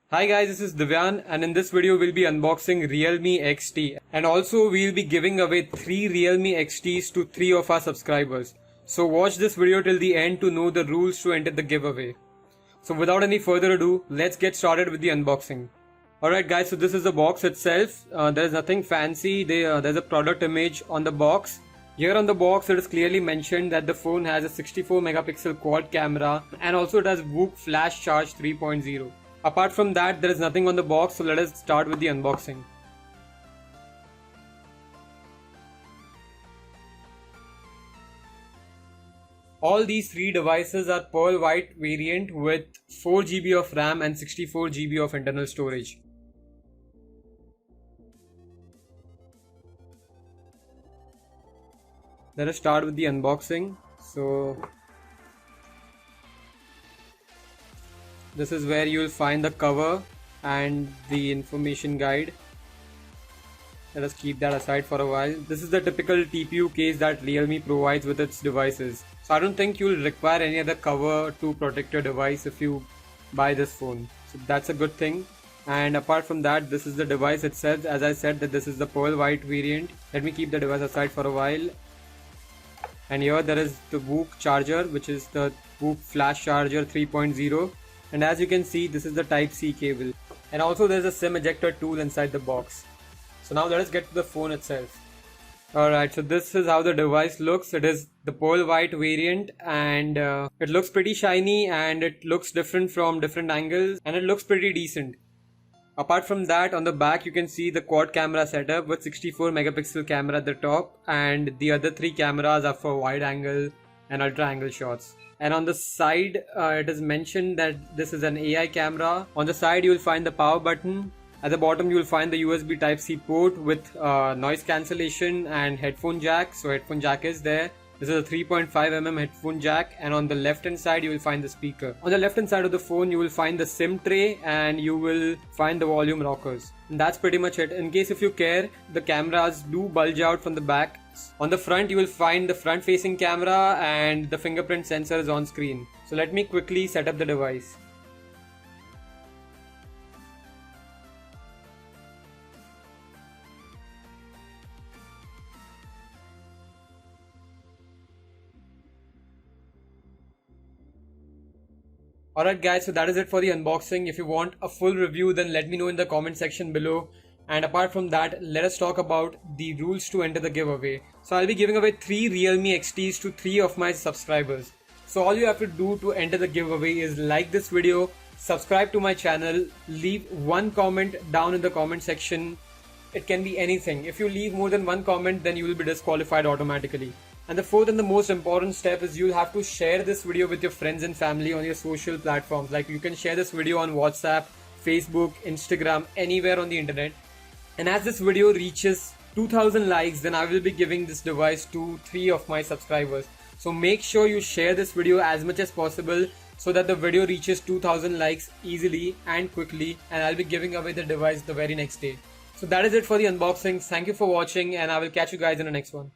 Hi guys, this is Divyan and in this video we'll be unboxing Realme XT and also we'll be giving away 3 Realme XTs to 3 of our subscribers. So watch this video till the end to know the rules to enter the giveaway. So without any further ado, let's get started with the unboxing. Alright guys, so this is the box itself. There's nothing fancy. There's a product image on the box. Here on the box it is clearly mentioned that the phone has a 64 megapixel quad camera and also it has Whoop Flash Charge 3.0. Apart from that, there is nothing on the box, so let us start with the unboxing. All these 3 devices are pearl white variant with 4 GB of RAM and 64 GB of internal storage. Let us start with the unboxing. This is where you will find the cover and the information guide. Let us keep that aside for a while. This is the typical TPU case that Realme provides with its devices. So I don't think you will require any other cover to protect your device if you buy this phone. So that's a good thing. And apart from that, this is the device itself. As I said that this is the pearl white variant. Let me keep the device aside for a while. And here there is the Whoop charger, which is the Whoop Flash Charger 3.0. And as you can see, this is the Type-C cable. And also there is a SIM ejector tool inside the box. So now let us get to the phone itself. Alright, so this is how the device looks. It is the pearl white variant and it looks pretty shiny and it looks different from different angles and it looks pretty decent. Apart from that, on the back you can see the quad camera setup with 64 megapixel camera at the top and the other 3 cameras are for wide angle and ultra angle shots. And on the side it is mentioned that this is an AI camera. On the side you will find the power button. At the bottom you will find the USB Type-C port with noise cancellation and headphone jack. So headphone jack is there. This is a 3.5mm headphone jack, and on the left hand side you will find the speaker. On the left hand side of the phone you will find the SIM tray and you will find the volume rockers. And that's pretty much it. In case if you care, the cameras do bulge out from the back. On the front you will find the front facing camera and the fingerprint sensor is on screen. So let me quickly set up the device. Alright guys, so that is it for the unboxing. If you want a full review, then let me know in the comment section below. And apart from that, let us talk about the rules to enter the giveaway. So I'll be giving away 3 Realme XTs to 3 of my subscribers. So all you have to do to enter the giveaway is like this video, subscribe to my channel, leave one comment down in the comment section. It can be anything. If you leave more than one comment, then you will be disqualified automatically. And the fourth and the most important step is you'll have to share this video with your friends and family on your social platforms. Like you can share this video on WhatsApp, Facebook, Instagram, anywhere on the internet. And as this video reaches 2000 likes, then I will be giving this device to 3 of my subscribers. So make sure you share this video as much as possible so that the video reaches 2000 likes easily and quickly, and I'll be giving away the device the very next day. So that is it for the unboxing. Thank you for watching and I will catch you guys in the next one.